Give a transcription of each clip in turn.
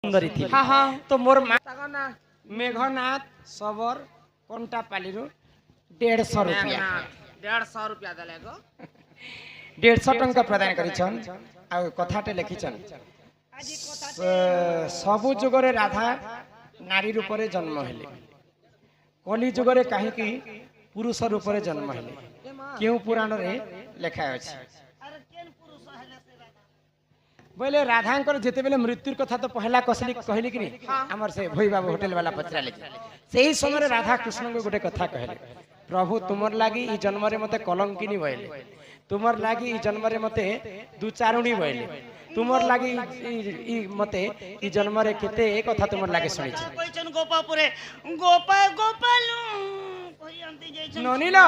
सुंदरी थी। हाँ हाँ तो मोर माता मेघनाथ सबर कंटा पाली 150 रुपया 150 रुपया देले गो 150 टंका प्रदान करिछन आ कथाटे लिखिछन सबु जुगरे राधा नारी रूपरे जन्म हेले कली जुगरे काहे कि पुरुष रूपरे जन्म हेले केउ पुराण रे लिखा अछि बोले राधांकर जेते बेले मृत्यु कथा तो पहला कसली कहली कि हमर से भई बाबू होटल वाला पचराले सेही समय राधा कृष्ण को गोटे कथा कहले प्रभु तुमर लागी ई जन्म रे मते कलंकिनी बइले तुमर लागी ई जन्म रे मते दुचारुणी बइले तुमर लागी ई मते ई जन्म रे केते एक कथा तुमर लागी सुनि छी कहिछन गोपापुरे गोपा गोपालु ननिला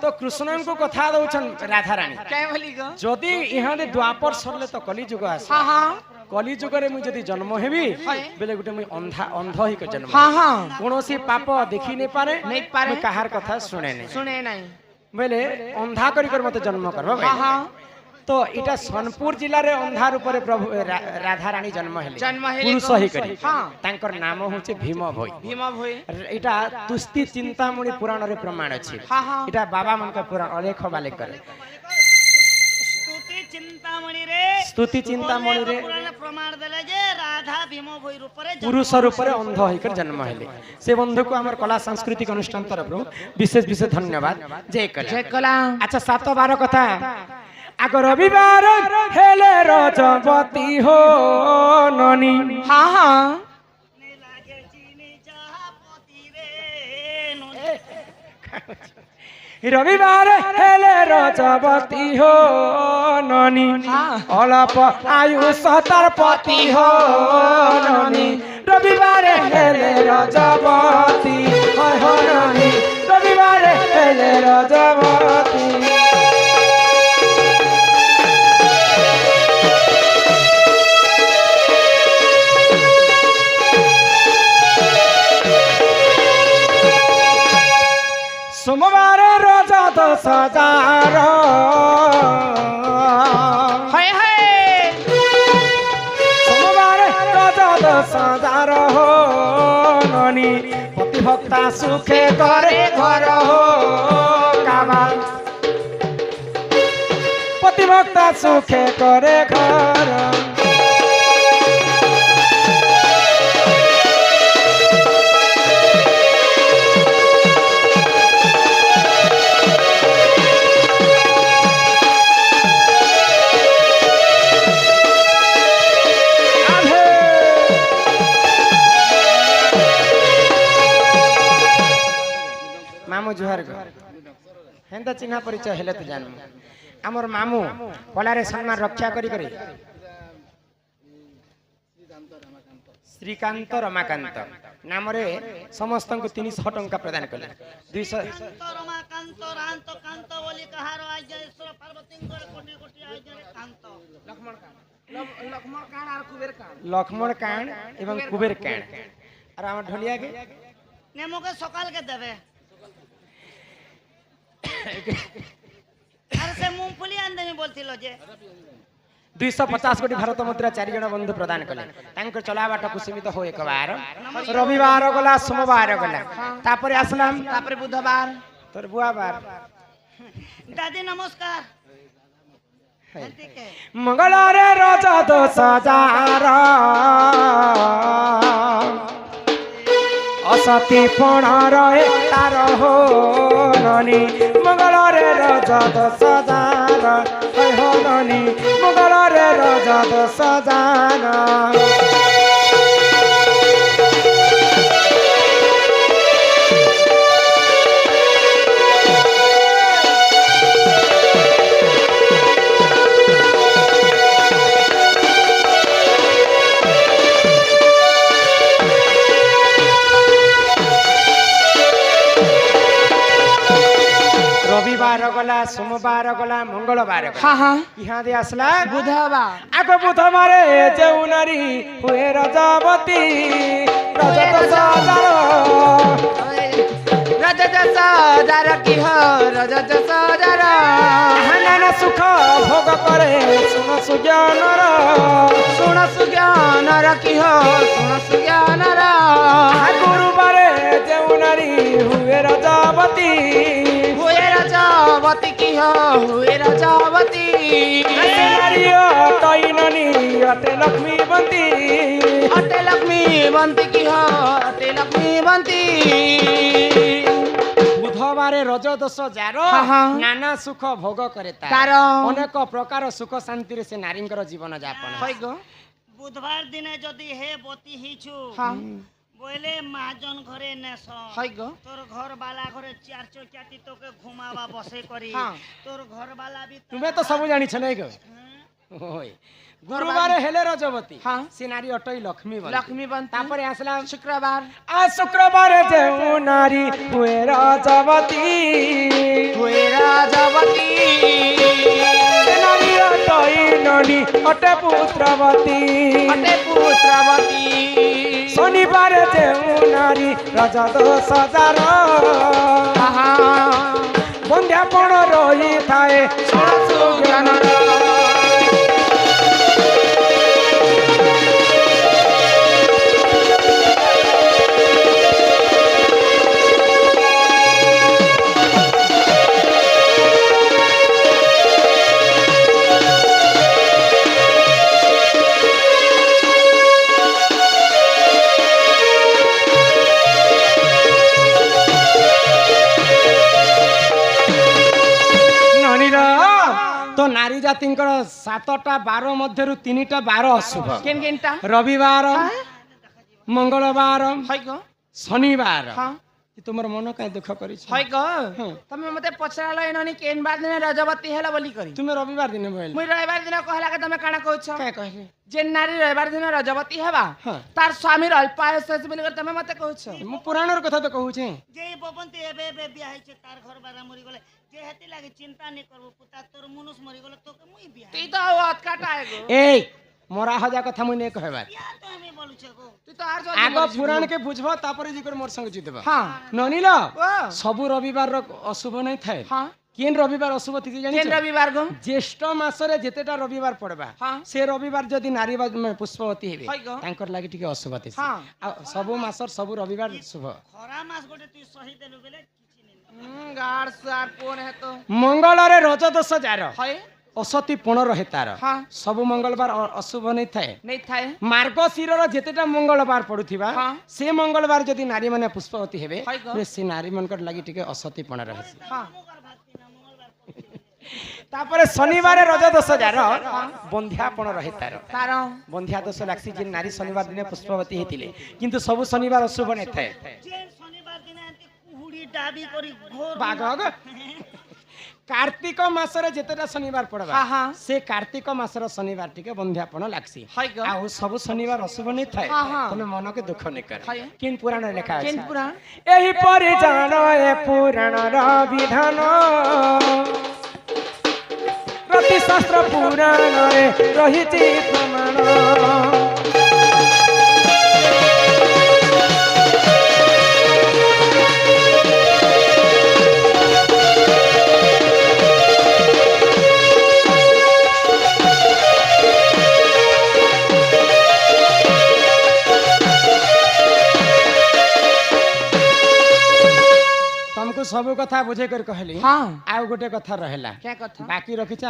तो कृष्ण को कथा दउछन राधा रानी के बोली गो जदी इहाने द्वापर सरले तो कली जुग आस हां हां कली जुग रे मु जदी जन्म हेबी बेले गुटे मु अंध ही को जन्म हां हां कोनोसी पाप देखि नै पारे मु कहार कथा सुने नै बेले अंधा करी कर मते जन्म करबो हां हां तो इटा सोनपुर जिला रे अंधार ऊपर प्रभु राधा रानी जन्म हेले पुरुष ही करी हां तांकर नाम होचे भीम भोई इटा तुस्ती चिंतामणि पुराण रे प्रमाण अछि हां हां इटा बाबा मन का पुराण अलेख वाले करे स्तुति चिंतामणि रे पुराण प्रमाण देले जे राधा भीम भोई रूप रे पुरुष रूप रे अंध होकर जन्म हेले से बंधु को हमर कला सांस्कृतिक अनुष्ठान तरफ विशेष विशेष धन्यवाद जय कला अच्छा 7-12 कथा आग रविवार हेले रजवती हो ननी हां हां रविवार हेले रजवती हो ननी अलप आयु सतर पति हो ननी रविवार हेले रजवती हो ननी रविवार हेले रजवती सोमवार रजा 10,000 हाय हाय सोमवार रजा 10,000 हो ननी पतिभक्ता सुखे करे घर हो काबा पतिभक्ता सुखे करे घर मामू जुहार गो हेंता चिन्हा परिचय हेले तो जानू हमर मामू कलारे सम्मान रक्षा करी करी श्रीकांत रमाकांत नाम रे समस्त को 300 टंका प्रदान कले 200 रमाकांत रांत कांत बोली कहारो आज ईश्वर पार्वती को कोटि कोटि आज कांत लक्ष्मण कांड एवं कुबेर कांड और हमर ढोलिया के नेमो के सकाल के देबे अरे से मूंगफली आंदनी बोलथिलो जे 250 कोटी भारत मुद्रा 4 जण बंधु प्रदान कले तांकर चला बाट कुसीमित हो एक बार रविवार गला सोमवार गला तापर आसलाम तापर बुधवार तोर बुआ बार दादी नमस्कार मंगलवार रजा 10,000 असती पण रहे तार हो ननी मंगलवार रजा 10,000 हो ननी मंगलवार रजा 10,000 रविवार गला सोमवार गला मंगलवार हां हां यहाँ दे आसला बुधवार आगो बुधवार जेउ नारी हुए रजवती रजा 10,000 की हो रजा 10,000 नाना सुख भोग ବାରେ ଶୁଣ ସୁଜ୍ଞାନର ଶୁଣ ସୁଜ୍ଞାନର କି ହୋ ଶୁଣ ସୁଜ୍ଞାନର ଗୁରୁବାରେ ଯେଉଁ ନାରୀ ହୁଏ ରଜବତୀ ହୁଏ ରଜବତୀ କି ହୋ ହୁଏ ରଜବତୀ ନାରୀ ଅଟଇ ନନି ଅଟେ ଲକ୍ଷ୍ମୀବନ୍ତୀ ଅଟେ ଲକ୍ଷ୍ମୀବନ୍ତୀ କି ହୋ ଅଟେ ଲକ୍ଷ୍ମୀବନ୍ତୀ ବୁଧବାରେ ରଜ ଦୋଷ ଯାର ହଁ। ନାନା ସୁଖ ଭୋଗ କରେ ତାର। ଅନେକ ପ୍ରକାର ସୁଖ ଶାନ୍ତିରେ ସେ ନାରୀଙ୍କର ଜୀବନ ଯାପନ হয় গো বুধবার দিনে যদি হে বতি হিছু হ্যাঁ বলে মহাজন ঘরে নেস হয় গো তোর ঘর বালা ঘরে চার চৌকিয়াতি তোকে ঘুমাবা বসে করি হ্যাঁ। তোর ঘর বালা বি ତୁମେ ତ ସବୁ ଜାଣିଛ ନାଇଁ ଗো ହୋଇ ଗୁରୁବାରେ ହେଲେ ରଜବତୀ ହଁ। ସେ ନାରୀ ଅଟଇ ଲକ୍ଷ୍ମୀ লক্ষ্মীবন্তী ତାପରେ ଆସିଲା শুক্রবার ଆ ଶୁକ୍ରବାର ଯେଉଁ ନାରୀ ହୁଏ ରଜବତୀ ହୁଏ ରଜବତୀ ସେ ନାରୀ ଅଟଇ ନନି ଅଟେ ପୁତ୍ରବତୀ ଅଟେ ପୁତ୍ରବତୀ ଶନିବାର ଯେଉଁ ନାରୀ ରଜ ଦୋଷ ଯାର আহা ବନ୍ଧ୍ୟାପଣ ରହିଥାଏ ଶୁଣ ସୁଜ୍ଞାନର ତ ନାରୀ ଜାତିଙ୍କର 7ଟା ବାର ମଧ୍ୟରୁ 3ଟା ବାର ଅଶୁଭ কেন কেনটা ରବିବାର ମଙ୍ଗଳବାର হয় গো ଶନିବାର হ্যাঁ ତୁମର ମନ କାଇଁ ଦୁଃଖ କରିଛ হয় গো ହଁ। তুমি মতে পচারাল এননি কেন বার দিনে রজবতী হেলা বলি করি ତୁମେ ରବିବାର ଦିନ କହିଲ মুই রবিবার দিন কহলা কে তুমি কাଣା কହୁছ କାଇଁ କହିଲେ যে নারী রবিবার দিন রজবতী হেবা হ্যাঁ। তার স্বামীর অল্পায়ুষ আছে বলি করে তুমি মতে কହୁছ ମୁଁ ପୁରାଣର କଥା ତ କହୁଛେ যে ববন্তি এবে এবে বিয়া হইছে তার ঘর বালা মরি গলে যে হেতি লাগে চিন্তা নি করবো পুতা তোর মনুষ মরি গলে তোকে মুই বিয়া তুই তো অতকাটা গো এই মরা হজা কথা মুই নেই কহবার বিয়া তো আমি বলুছে গো তুই তো আর আগ পুরাণ কে বুঝব তারপরে জিকর মোর সঙ্গে জিতব হ্যাঁ ননিল ও ସବୁ ରବିବାର ଅଶୁଭ নাই ଥାଏ হ্যাঁ କେନ୍ ରବିବାର ଅଶୁଭ ତିଥି কেন ଜାଣିଛ রবিবার গো জ্যେଷ୍ଠ ମାସରେ ଯେତେଟା ରବିବାର ପଡବା ହଁ। ସେ ରବିବାର ଯଦି ନାରୀ ପୁଷ୍ପବତୀ ହେବେ হয় গো ତାଙ୍କର ଲାଗି ଟିକେ ଅଶୁଭ ତିଥି ହଁ। ଆଉ ସବୁ ମାସର ସବୁ ରବିବାର ଶୁଭ খরা মাস গোটে তুই সহি দেলু বেলে কিছু নেই গাড় সার কোন হে তো ମଙ୍ଗଳରେ ରଜ ଦୋଷ ଯାର হয় ଅସତୀ ପୁଣ ରହେ ତାର ହଁ। ସବୁ ମଙ୍ଗଳବାର ଅଶୁଭ ନେଇ ଥାଏ নেই থাই ମାର୍ଗଶିରର ଯେତେଟା ମଙ୍ଗଳବାର ପଡୁଥିବା ହଁ। ସେ ମଙ୍ଗଳବାର ଯଦି ନାରୀ ମାନେ ପୁଷ୍ପବତୀ ହେବେ হয় গো। ତେବେ ସେ ନାରୀ ମାନଙ୍କର ଲାଗି ଟିକେ ଅସତୀ ପଣ ରହେ হ্যাঁ ତାପରେ ଶନିବାର ରଜ ଦୋଷ ଯାର ବନ୍ଧ୍ୟାପଣ ରହେ ତାର তার ବନ୍ଧ୍ୟା ଦୋଷ ଲାଗସି ଯେ ନାରୀ ଶନିବାର ଦିନେ ପୁଷ୍ପବତୀ ହେଇଥିଲେ କିନ୍ତୁ ସବୁ ଶନିବାର ଅଶୁଭ ନଥାଏ যে শনিবার দিনে এমতি কুহুড়ি ডাবি করি ঘোর ବାଘ କାର୍ତ୍ତିକ ମାସରେ ଯେତେଟା ଶନିବାର ପଡବା ହଁ, ହଁ। ସେ କାର୍ତ୍ତିକ ମାସର ଶନିବାର ଟିକେ ବନ୍ଧ୍ୟାପଣ ଲାଗସି হয় গো ଆଉ ସବୁ ଶନିବାର ଅଶୁଭ ନଥାଏ ହଁ, ହଁ। ତମେ ମନକେ ଦୁଃଖ ନେଇ କର হয়। କିନ୍ ପୁରାଣରେ ଲେଖା কেন ଅଛି পুরা ଏହିପରି ଜାଣ ଏ ପୁରାଣର ବିଧାନ ପ୍ରତି ଶାସ୍ତ୍ର ପୁରାଣରେ ରହିଛି ପ୍ରମାଣ ତମକୁ ସବୁ କଥା ବୁଝେଇ କରି କହିଲି হ্যাঁ ଆଉ ଗୋଟେ କଥା ରହିଲା কে কথা ବାକି ରଖିଛ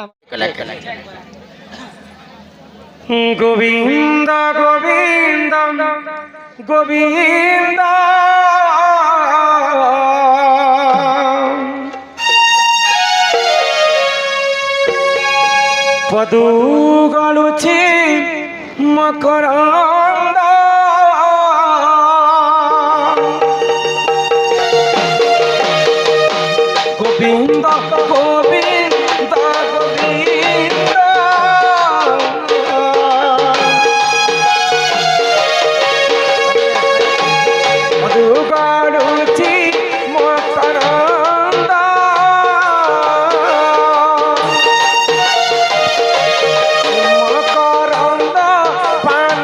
ଗୋବିନ୍ଦ ଗୋବିନ୍ଦ ଗୋବିନ୍ଦ ପଦୁ ଗଳୁଛି ମକରନ୍ଦ গোবিন্দ গোবিন্দ গোবিন্দ মধু গড়ুছি মকরন্দ মকরন্দ পান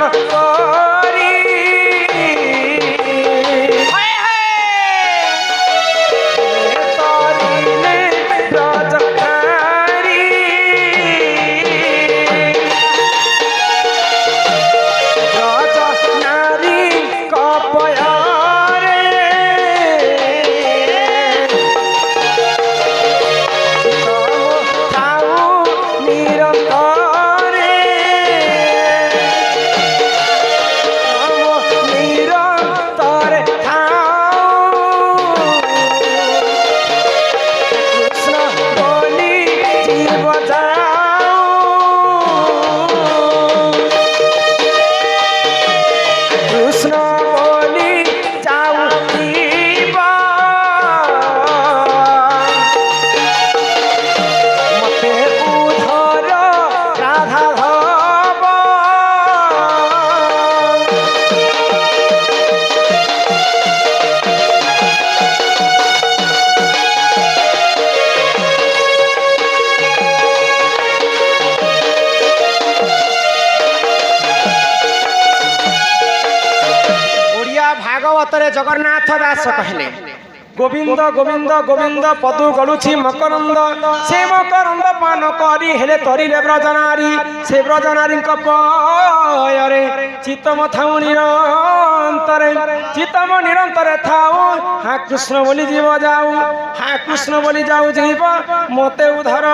ভাগবতরে জগন্নাথ দাস কহিলে গোবিন্দ গোবিন্দ গোবিন্দ পদু গড়ুছি মকরন্দ সে মকরন্দ পান করি হেলে তরিলে ব্রজনারী সে ব্রজনারীଙ୍କ পୟରେ চিত্তম থাউ নিরন্তরে চিত্তম নিরন্তরে থাউ হা কৃষ্ণ বলি জীব যাও হা কৃষ্ণ বলি যাও জীব মতে উধর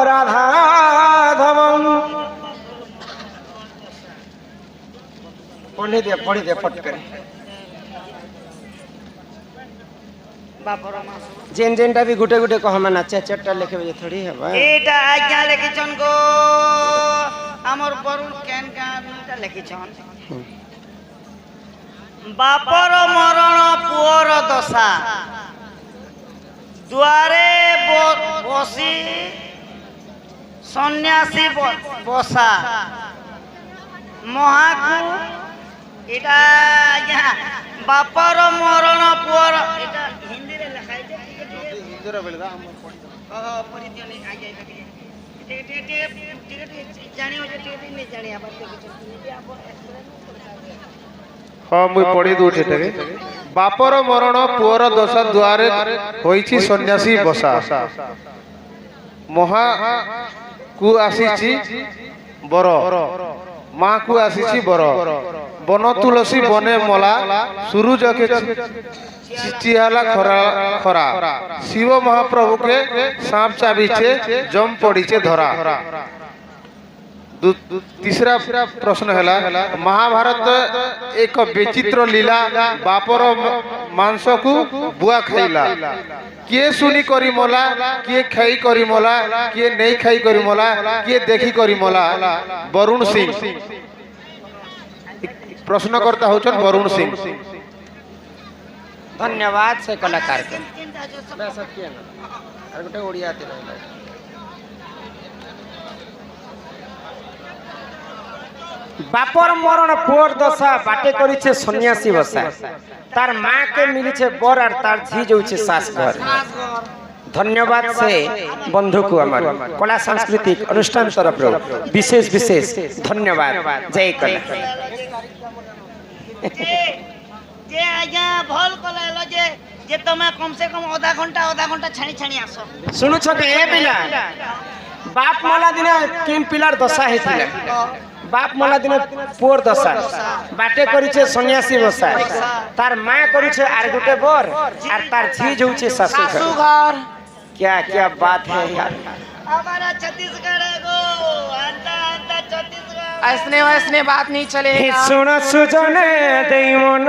রাধাধব পড়ি দে ফট করে বাপর মাস जेन जेनटा भी गुटे गुटे कह माना चारटा लिखे बजे थोड़ी है बा এইটা আজ্ঞা লিখিছন গো আমার বরুণ কেন কানটা লিখিছন বাপর মরণ পুଅর দশা দুয়ারে বসি সন্ন্যাসী বসা মহাকু এটা আজ্ঞা বাপর মরণ পুଅর এটা হিন্দিরে লেখা আছে ହଁ ମୁଇଁ ପଢି ଦଉଛେ ଏଟାକେ ବାପର ମରଣ ପୁଅର ଦଶା ଦୁଆରେ ହୋଇଛି ସନ୍ନ୍ୟାସୀ ବସା ମହା କୁ ଆସିଛି ବର ମା କୁ ଆସିଛି ବର বন তুলসী বনে মলা সূরজকে চিচিহালা খরা খরা শিব মহাপ্রভুকে সাপ চাবিছে জম পড়িছে ধরা तीसरा प्रश्न है महाभारत एक विचित्र लीला बापर मांस को बुआ खाइला किए सुनी करी मला किए खाई करी मला किए नहीं खाई करी मला किए देखी करी मला वरुण सिंह प्रश्नकर्ता होचन वरुण सिंह धन्यवाद से कलाकार के मैं सत्य ना और गोटे ओडिया ते रहला बापर मरण पुअर दशा बाटे करिछे सन्यासी बसा तार माँ के मिलिछे बर और तार झी जोछे सास घर धन्यवाद से बंधु को हमार कला सांस्कृतिक अनुष्ठान तरफ विशेष विशेष धन्यवाद जय कला जे आज्ञा भल कला जे तमे कम से कम आधा घंटा छाणी छाणी आसो सुनु छ के ए पिला बाप मला दिने तीन पिलार दशा हेतिले बाप मला दिने पुअर दशा बाटे करिछे सन्यासी बसा तार माँ करिछे आर गुटे बर आर तार झी जोछे सासू घर क्या क्या बात है यार हमारा छत्तीसगढ़ गो अंता अंता छत्तीसगढ़ ऐसने बात नहीं चलेगा सुन सुजने देई मन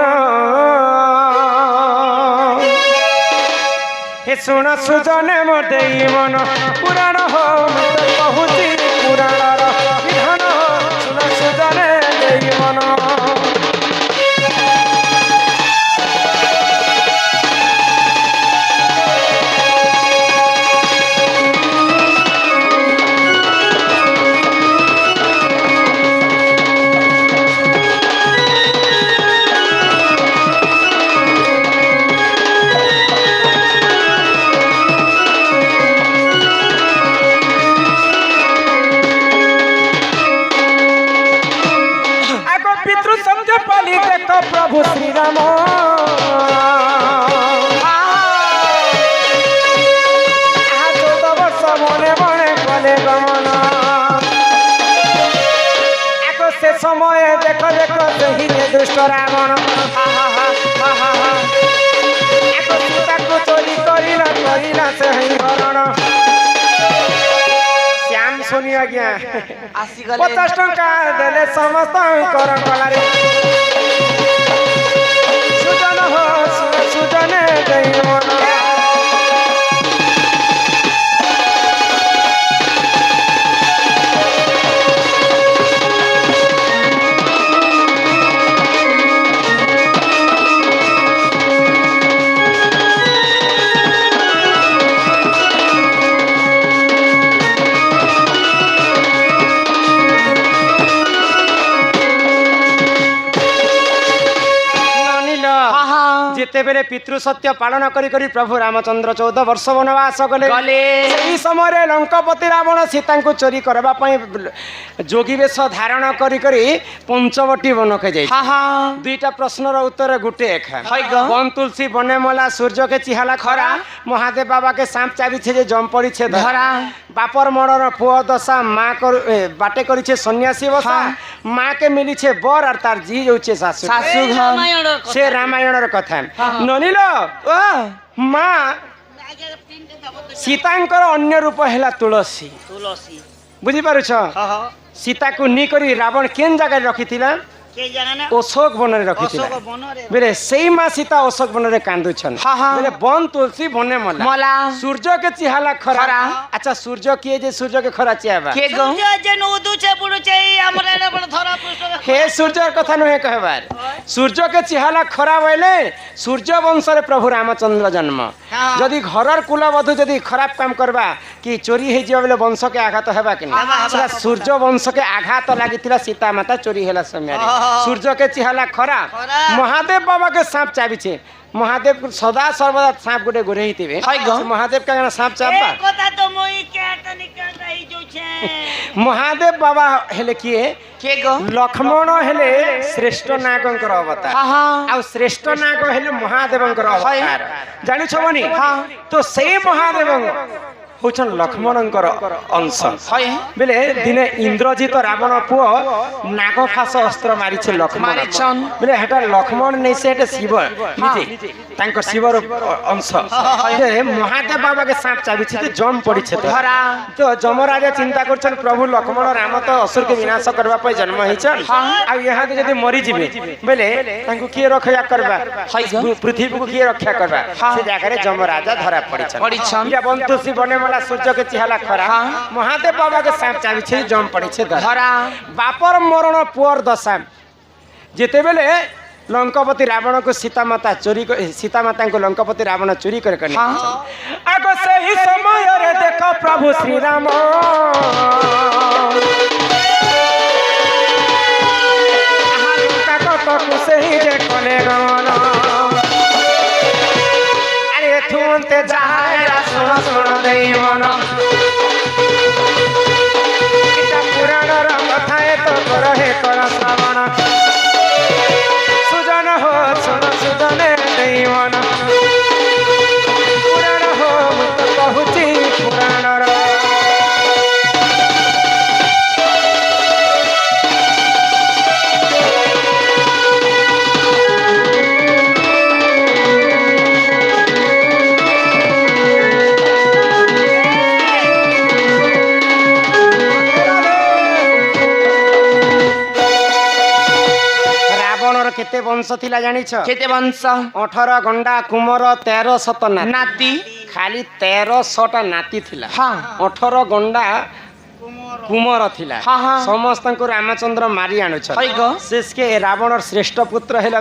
हे सुन सुजने मोर देई मन पुराण हो बहुती पुराण विधान हो सुन सुजने देई मन प्रभु श्री राम वर्ष मने मने कले गमन आको से समय देख देख ही दुष्ट रावण आको सीता को चोरी करिला से ही हरण श्याम सुनी आज्ञा 50 टंका देले समस्त कर कलारे सुजन हो सुजने देई मन যেতে বেলে পিতৃ সত্য পালন করি করি প্রভু রামচন্দ্র 14 বর্ষ বনবাস গলে গলে এই সময় লঙ্কাপতি রাবণ সীতাଙ୍କୁ চୋରି କରିବା ପାଇଁ যোগী বেশ ধারণ করি করি পঞ্চবটী বনকে যাই হা হা দুইটা প্রশ্নর উত্তরে গুটে একা হয় গ। বন তুলসী বনে মলা সূর্যকে চিহালা খরা মহাদেব বাবাকে সাপ চাবিছে যে জম পড়িছে ধরা ধরা বাপর মরর পুয় দশা মা বাটে করিছে সন্ন্যাসী বসা মাকে মিলিছে বর আর তার জি যাচ্ছে শাশু শাশু ঘর রামায়ণের কথা। সে রামায়ণের কথা ননিল ও মা আগে প্রিন্ট দেব তো সীতাঙ্কর অন্য রূপ হেলা তুলসী তুলসী বুঝিপারুছ সীতাକୁ নিকরি রাবণ কেন জায়গায় রখিলা কে জানে না অশোক বନରେ রখিলা অশোক বନରେ বেলে সেই মা সীতা অশোক বନରେ কান্দুছন হা হা। বেলে বন তুলসী বনে মলা মলা সূর্যকে চিহালা খরা খরা। আচ্ছা সূর্য কিয়ে যে সূর্যকে খরা চিয়াবা কে গো সূর্য যে নদুছে পুড়ুছে এই আমরা এনে বড় ধরা পৃষ্ঠ হে সূর্যর কথা নুহে কহবার সূর্যকে চিহালা খরা বইলে সূর্য বংশরে প্রভু রামচন্দ্র জন্ম হ্যাঁ। যদি ঘরর কুলবধূ যদি খারাপ কাম করবা কি চোরি হয়ে যাবে বলে বংশকে আঘাত হেবা কি হেবা, সেটা হেবা। সূর্য বংশকে আঘাত লাগিଥିଲା সীতা মাতা চোরি হেলা সময় সূর্যকে চিহালা খরা খরা। মহাদেব বাবাকে সাপ চাবিছে মহাদেব সদা সর্বদা সাপ গোটে ঘুরেই থিবে হয় গো। মহাদেব কা সাপ চাপবা এই কথা তো মই কেটা নিকাল রহি যাচ্ছে মহাদেব বাবা হেলে কিয়ে কে গো লক্ষ্ମণ হেলে শ্রেষ্ঠ নাগଙ୍କର অবତାର হা হা ଆଉ ଶ୍ରେଷ୍ଠ ନାଗ ହେଲେ ମହାଦେବଙ୍କର ଅବତାର ଜାଣିଛ ବନି ହଁ। ତ ସେଇ ମହାଦେବ ହଉଛନ୍ ଲକ୍ଷ୍ମଣଙ୍କର ଅଂଶ হয় ବେଲେ ଦିନେ ଇନ୍ଦ୍ରଜିତ ରାବଣ ପୁଅ ନାଗ ଫାସ ଅସ୍ତ୍ର ମାରିছে ଲକ୍ଷ୍ମଣ ମାରିଛନ୍। ବେଲେ ହେଟା ଲକ୍ଷ୍ମଣ ନେଇ ସେ ହେଟା ଶିବ ନିଜେ ତାଙ୍କର ଶିବର ଅଂଶ ଯେ ମହାଦେବ ବାବାକେ ସାପ ଚାବିছে ଯେ ଜମ ପଡ଼ିছে ତ ଧରା তো যমরাজা চিন্তা করছেন প্রভু লক্ষ্মণ রাম তো অসুরকে বিনাশ করবা পাই জন্ম হইছন আর ইহাতে যদি মরি যাবে বলে তাঙ্কু কি রক্ষা করবা পৃথিবীকে কি রক্ষা করবা সে জায়গায় যমরাজা ধরা পড়িছন পড়িছন। ইয়া বন্তুসী বনেমালা সূর্যকে চিহালা খরা মহাদেব বাবাকে সাপ চাবিছে জম পড়িছে ধরা ধরা বাপর মরণ পুয়র দশা যেতেবেলে লঙ্কাপতি রাবণকে সীতামাতা চোরি সীতামাতাଙ୍କୁ লঙ্কাপতি রাবণ চোরি করে কেন আগ সেই সমୟରେ দেখ প্রভু শ্রীরাম কতকু সেই যে কলে গমন আরে থুনতে যায় শুণ শুণ দেই মন এটা পুরাণর কথা এত কর হে কর শ্রবণ সুজন হো শুণ সুজনে দেই মন পুরাণ হো ମୁଁ ତ କହୁଛି ପୁରାଣର রাবণর কেতে বংশ ଥିଲା জানিছ কেতে বংশ 18 গন্ডা কুমর 13 শত নাতি নাতি খালি 1300টা নাতি ଥିଲା হ্যাঁ 18 গন্ডা কুমর ଥିଲା হ্যাঁ, হ্যাঁ। ସମସ୍ତଙ୍କୁ ରାମଚନ୍ଦ୍ର ମାରି ଆଣୁଛ হয় গো শেষকে রাবণর শ্রেষ্ঠ পুত্র হেলা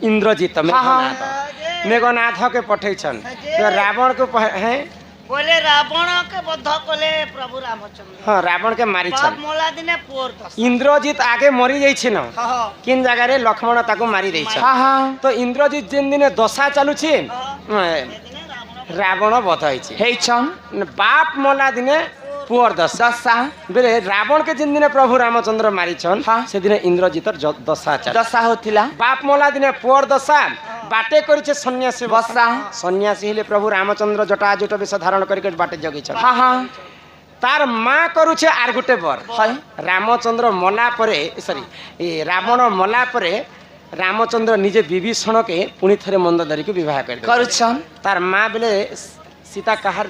ইন্দ্রজিৎ মেঘনাথ মেঘনাথকে পঠাইছন রাবণকে হ্যাঁ বলে রাবণকে বদ্ধ কলে প্রভু রামচন্দ্র হ্যাঁ রাবণকে মারিছন বাপ মোলা দিনে পুর দশ ইন্দ্রজিৎ আগে মরি যাইছিল হ্যাঁ কিন জায়গায় লক্ষ্মণ তাকে মারি ଦେଇଛন হ্যাঁ হ্যাঁ তো ইন্দ্রজিৎ যেন দিনে দশা চালুছি সেদিনে রাবণ রাবণ বধ হয়েছে হেইছন বাপ মলা দিনে পুয়র দশা দশা বেলে রাবণকে যেন দিনে প্রভু রামচন্দ্র মারিছন হ্যাঁ। সেদিনে ইন্দ্রজিৎর দশা চাল দশা হতিলা বাপ মলা দিনে পুয়র দশা বাটে করেছে সন্ন্যাসী বসা সন্ন্যাসী হলে প্রভু রামচন্দ্র জটাজুট বেশ ধারণ করি বাটে জগিছন হ্যাঁ হ্যাঁ তার মা করুছে আর গোটে বর হয় রামচন্দ্র মলা পরে সরি রাবণ মলা পরে রামচন্দ্র নিজে বিভীষণকে পুনি থরে মন্দোদরীকে বিবাহ করে করুছন তার মা বেলে সীতা কাহার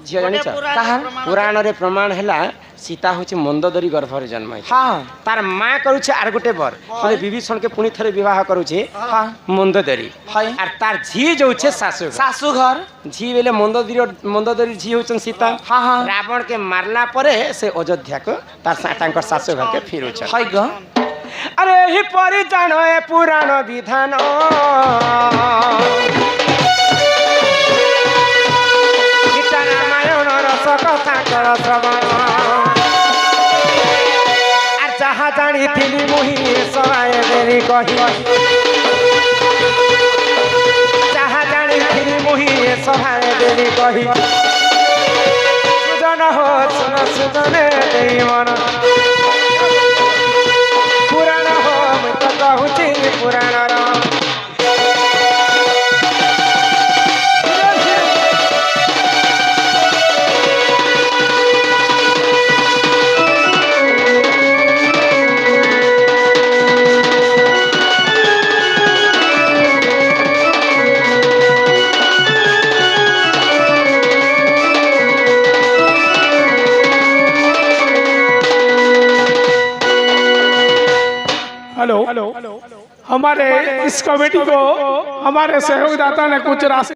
ঝিও জানিছ কাহার? পুরাণরে প্রমাণ হেলা সীতা হচ্ছে মন্দোদরী গর্ভরে জন্ম হয়েছে হ্যাঁ তার মা করুছে আর গোটে বর মানে বিভীষণকে পুনি থরে বিবাহ করুছে হ্যাঁ মন্দোদরী হয় আর তার ঝি যাচ্ছে শাশু শাশু ঘর ঝি বেলে মন্দোদরী ঝি হচ্ছেন সীতা হ্যাঁ হ্যাঁ রাবণকে মারলা পরে সে অযোধ্যাকে তার শাশু ঘরকে ফিরুছে হয় গো আরে হি পরি জানো এ পুরাণ বিধান গীতা রামায়ণ রস কথা কর শ্রবণ আর যাহা জানিଥିଲି মুহি সবাই দেরি কহি সভায় দেবী কহি সুজন হো সুন সুজনে দেই মন পুরাণ হো মুই তো কহুছি পুরাণর हेलो हमारे इस कमेटी को हमारे सहयोगदाता ने कुछ राशि